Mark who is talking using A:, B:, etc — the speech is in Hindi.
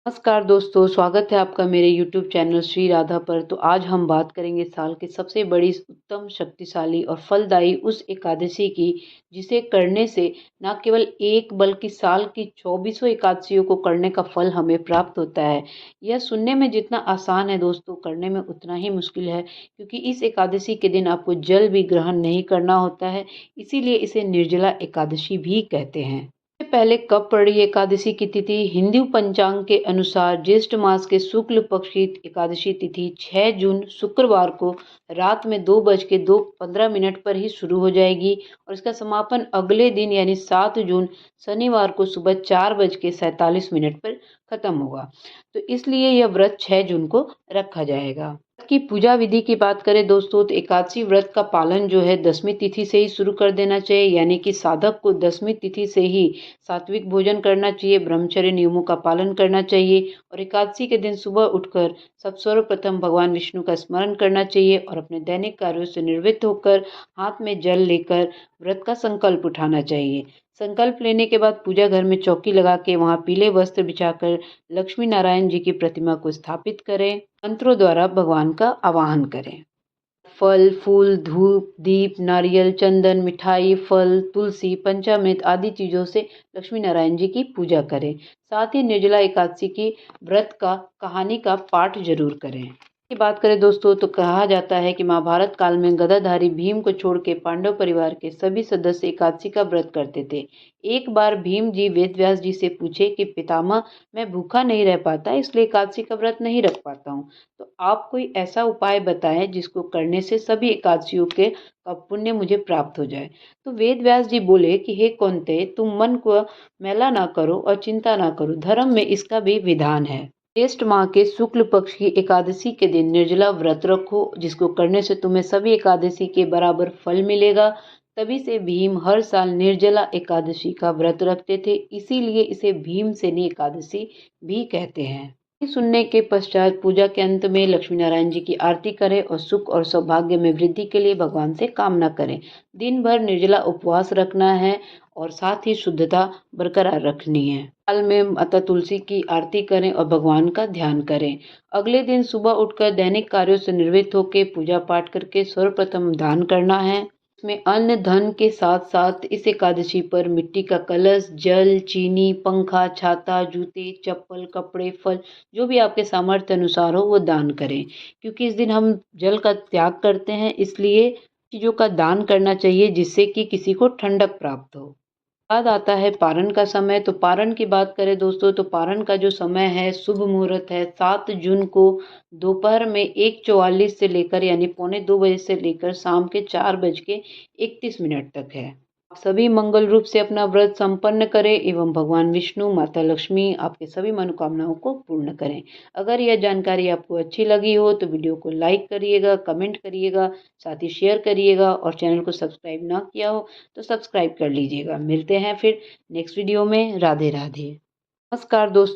A: नमस्कार दोस्तों, स्वागत है आपका मेरे YouTube चैनल श्री राधा पर। तो आज हम बात करेंगे साल की सबसे बड़ी, उत्तम, शक्तिशाली और फलदायी उस एकादशी की, जिसे करने से न केवल एक बल्कि साल की 24 एकादशियों को करने का फल हमें प्राप्त होता है। यह सुनने में जितना आसान है दोस्तों, करने में उतना ही मुश्किल है, क्योंकि इस एकादशी के दिन आपको जल भी ग्रहण नहीं करना होता है। इसीलिए इसे निर्जला एकादशी भी कहते हैं। इससे पहले कब पड़ी एकादशी की तिथि? हिंदू पंचांग के अनुसार ज्येष्ठ मास के शुक्ल पक्ष की एकादशी तिथि 6 जून शुक्रवार को रात में 2:15 पर ही शुरू हो जाएगी और इसका समापन अगले दिन यानी 7 जून शनिवार को सुबह 4:47 पर खत्म होगा। तो इसलिए यह व्रत 6 जून को रखा जाएगा। व्रत की पूजा विधि की बात करें दोस्तों, तो एकादशी व्रत का पालन जो है 10वीं तिथि से ही शुरू कर देना चाहिए, यानी कि साधक को 10वीं तिथि से ही सात्विक भोजन करना चाहिए, ब्रह्मचर्य नियमों का पालन करना चाहिए और एकादशी के दिन सुबह उठकर सब सर्वप्रथम भगवान विष्णु का स्मरण करना चाहिए और अपने दैनिक कार्यों से निवृत्त होकर हाथ में जल लेकर व्रत का संकल्प उठाना चाहिए। संकल्प लेने के बाद पूजा घर में चौकी लगा के वहाँ पीले वस्त्र बिछाकर लक्ष्मी नारायण जी की प्रतिमा को स्थापित करें। मंत्रों द्वारा भगवान का आवाहन करें। फल, फूल, धूप, दीप, नारियल, चंदन, मिठाई, फल, तुलसी, पंचामृत आदि चीज़ों से लक्ष्मी नारायण जी की पूजा करें। साथ ही निर्जला एकादशी की व्रत का कहानी का पाठ जरूर करें। की बात करें दोस्तों, तो कहा जाता है कि महाभारत काल में गदाधारी भीम को छोड़ के पांडव परिवार के सभी सदस्य एकादशी का व्रत करते थे। एक बार भीम जी वेदव्यास जी से पूछे कि पितामह, मैं भूखा नहीं रह पाता, इसलिए एकादशी का व्रत नहीं रख पाता हूँ। तो आप कोई ऐसा उपाय बताएं जिसको करने से सभी एकादशियों के का पुण्य मुझे प्राप्त हो जाए। तो वेद व्यास जी बोले कि हे कौन्तेय, तुम मन को मैला ना करो और चिंता ना करो, धर्म में इसका भी विधान है। ज्येष्ठ माह के शुक्ल पक्ष की एकादशी के दिन निर्जला व्रत रखो, जिसको करने से तुम्हें सभी एकादशी के बराबर फल मिलेगा। तभी से भीम हर साल निर्जला एकादशी का व्रत रखते थे, इसीलिए इसे भीमसेनी एकादशी भी कहते हैं। सुनने के पश्चात पूजा के अंत में लक्ष्मी नारायण जी की आरती करें और सुख और सौभाग्य में वृद्धि के लिए भगवान से कामना करें। दिन भर निर्जला उपवास रखना है और साथ ही शुद्धता बरकरार रखनी है। काल में माता तुलसी की आरती करें और भगवान का ध्यान करें। अगले दिन सुबह उठकर दैनिक कार्यों से निवृत्त होकर पूजा पाठ करके सर्वप्रथम दान करना है। इसमें अन्न धन के साथ साथ इस एकादशी पर मिट्टी का कलश, जल, चीनी, पंखा, छाता, जूते, चप्पल, कपड़े, फल, जो भी आपके सामर्थ्य अनुसार हो वो दान करें। क्योंकि इस दिन हम जल का त्याग करते हैं, इसलिए चीज़ों का दान करना चाहिए जिससे कि किसी को ठंडक प्राप्त हो। बाद आता है पारण का समय। तो पारण की बात करें दोस्तों, तो पारण का जो समय है, शुभ मुहूर्त है 7 जून को दोपहर में 1:44 से लेकर यानी पौने 2 बजे से लेकर शाम के 4:31 तक है। आप सभी मंगल रूप से अपना व्रत संपन्न करें एवं भगवान विष्णु, माता लक्ष्मी आपके सभी मनोकामनाओं को पूर्ण करें। अगर यह जानकारी आपको अच्छी लगी हो तो वीडियो को लाइक करिएगा, कमेंट करिएगा, साथ ही शेयर करिएगा और चैनल को सब्सक्राइब ना किया हो तो सब्सक्राइब कर लीजिएगा। मिलते हैं फिर नेक्स्ट वीडियो में। राधे राधे। नमस्कार दोस्तों।